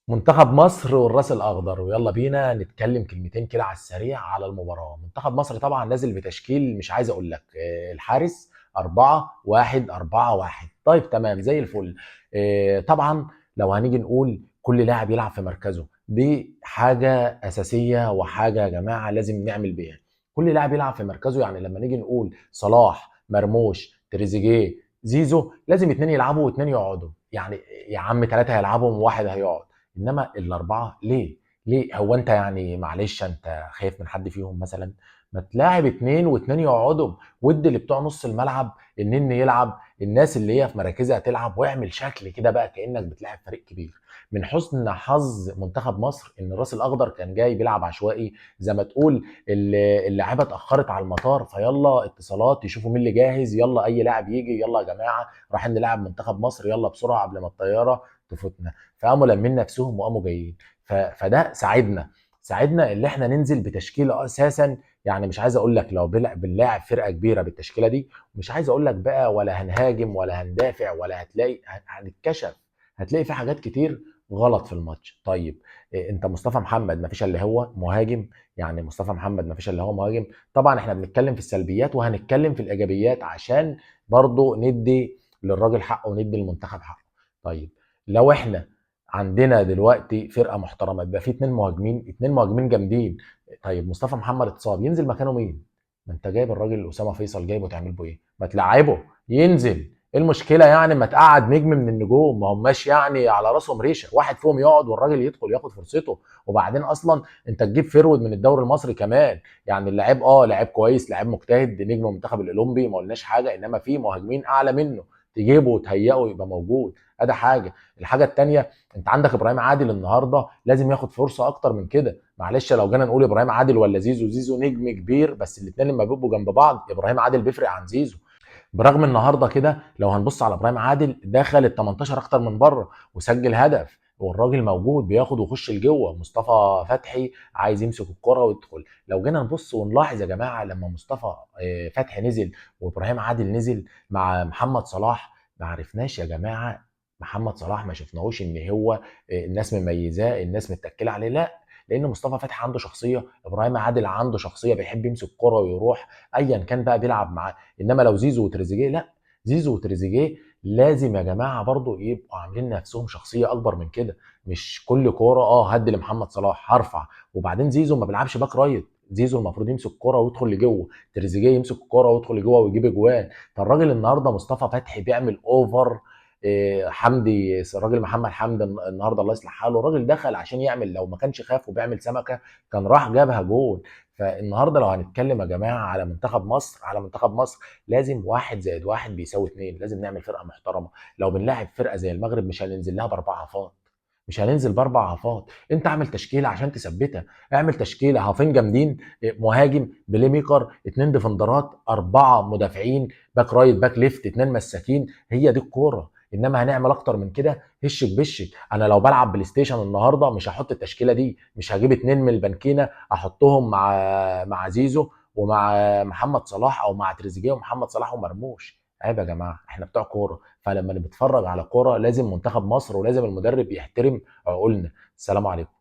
منتخب مصر والراس الاخضر، ويلا بينا نتكلم كلمتين كده على السريع على المباراه. منتخب مصر طبعا نازل بتشكيل مش عايز اقول لك، الحارس 4-1-4-1. طيب تمام زي الفل. طبعا لو هنيجي نقول كل لاعب يلعب في مركزه، دي حاجه اساسيه وحاجه يا جماعه لازم نعمل بيها. كل لاعب يلعب في مركزه، يعني لما نيجي نقول صلاح، مرموش، تريزيجيه، زيزو، لازم اتنين يلعبوا واتنين يقعدوا. يعني يا عم ثلاثه هيلعبوا وواحد هيقعد، انما الاربعه ليه؟ ليه؟ هو انت يعني معلش انت خايف من حد فيهم مثلا؟ ما تلاعب اتنين واتنين يقعدوا، ودي اللي بتوع نص الملعب النني يلعب، الناس اللي هي في مراكزها تلعب، واعمل شكل كده بقى كانك بتلاعب فريق كبير. من حسن حظ منتخب مصر ان الراس الاخضر كان جاي بيلعب عشوائي زي ما تقول. اللاعيبه اتاخرت على المطار، فيلا اتصالات يشوفوا مين اللي جاهز، يلا اي لاعب يجي، يلا يا جماعه رايحين نلعب منتخب مصر، يلا بسرعه قبل ما الطياره تفوتنا. فقاموا لمين نفسهم وقاموا جايين. فده ساعدنا اللي احنا ننزل بتشكيله اساسا. يعني مش عايز اقول لك لو بنلاعب فرقه كبيره بالتشكيله دي، مش عايز اقول لك بقى ولا هنهاجم ولا هندافع ولا هتلاقي هنتكشف، هتلاقي في حاجات كتير غلط في الماتش. طيب انت مصطفى محمد ما فيش الا هو مهاجم، يعني مصطفى محمد ما فيش الا هو مهاجم. طبعا احنا بنتكلم في السلبيات وهنتكلم في الايجابيات عشان برضو ندي للراجل حقه وندي للمنتخب حقه. طيب لو احنا عندنا دلوقتي فرقه محترمه، يبقى في اتنين مهاجمين جامدين. طيب مصطفى محمد اتصاب، ينزل مكانه مين؟ ما انت جايب الراجل اسامه فيصل، جايبه تعمل بيه ايه؟ ما تلعبه ينزل. ايه المشكله يعني؟ ما تقعد نجم من النجوم، ما هماش يعني على راسهم ريشه، واحد فيهم يقعد والراجل يدخل ياخد فرصته. وبعدين اصلا انت تجيب فيرود من الدوري المصري كمان، يعني اللاعب لعيب كويس، لاعب مجتهد، نجم المنتخب الاولمبي، ما قلناش حاجه، انما في مهاجمين اعلى منه، تجيبه وتهيئه يبقى موجود. ادي حاجه. الحاجه الثانيه، انت عندك ابراهيم عادل النهارده لازم ياخد فرصه اكتر من كده. معلش لو جينا نقول ابراهيم عادل ولا زيزو، زيزو نجم كبير، بس الاثنين لما بيبقوا جنب بعض ابراهيم عادل بيفرق عن زيزو. برغم النهارده كده لو هنبص على ابراهيم عادل، دخل ال 18 اكتر من بره وسجل هدف، والراجل موجود بياخد ويخش لجوه. مصطفى فتحي عايز يمسك الكرة ويدخل. لو جينا نبص ونلاحظ يا جماعه، لما مصطفى فتحي نزل وابراهيم عادل نزل مع محمد صلاح، ما عرفناش يا جماعه. محمد صلاح ما شفناهوش ان هو الناس مميزاه، الناس متكله عليه، لا. لان مصطفى فتحي عنده شخصيه، ابراهيم عادل عنده شخصيه، بيحب يمسك كرة ويروح ايا كان بقى بيلعب معاه. انما لو زيزو وتريزيجيه، لا. زيزو وتريزيجيه لازم يا جماعه برضو يبقوا عاملين نفسهم شخصيه اكبر من كده. مش كل كوره هدي لمحمد صلاح هرفع. وبعدين زيزو ما بيلعبش باك رايت، زيزو المفروض يمسك الكوره ويدخل لجوه، تريزيجيه يمسك الكوره ويدخل لجوه ويجيب اجوان. فالراجل النهارده مصطفى فتحي بيعمل اوفر. حمدي، الراجل محمد حمدي النهارده الله يصلح حاله، الراجل دخل عشان يعمل، لو ما كانش خاف وبيعمل سمكه كان راح جابها جول. فالنهارده لو هنتكلم يا جماعه على منتخب مصر، لازم واحد زائد واحد بيساوي اتنين، لازم نعمل فرقه محترمه. لو بنلاعب فرقه زي المغرب مش هننزل لها باربع عفاط، مش هننزل باربع عفاط. انت اعمل تشكيله عشان تثبتها، اعمل تشكيله هافين جامدين، مهاجم، بلاي ميكر، اتنين ديفندرات، اربعه مدافعين، باك رايت باك ليفت، اتنين مساكين. هي دي الكوره. انما هنعمل اكتر من كده هشك بشك. انا لو بلعب بلاي ستيشن النهارده مش هحط التشكيله دي، مش هجيب اتنين من البنكينه احطهم مع زيزو ومع محمد صلاح، او مع تريزيجيه ومحمد صلاح ومرموش. عيب يا جماعه، احنا بتوع كوره. فلما بنتفرج على كوره لازم منتخب مصر ولازم المدرب يحترم عقولنا. السلام عليكم.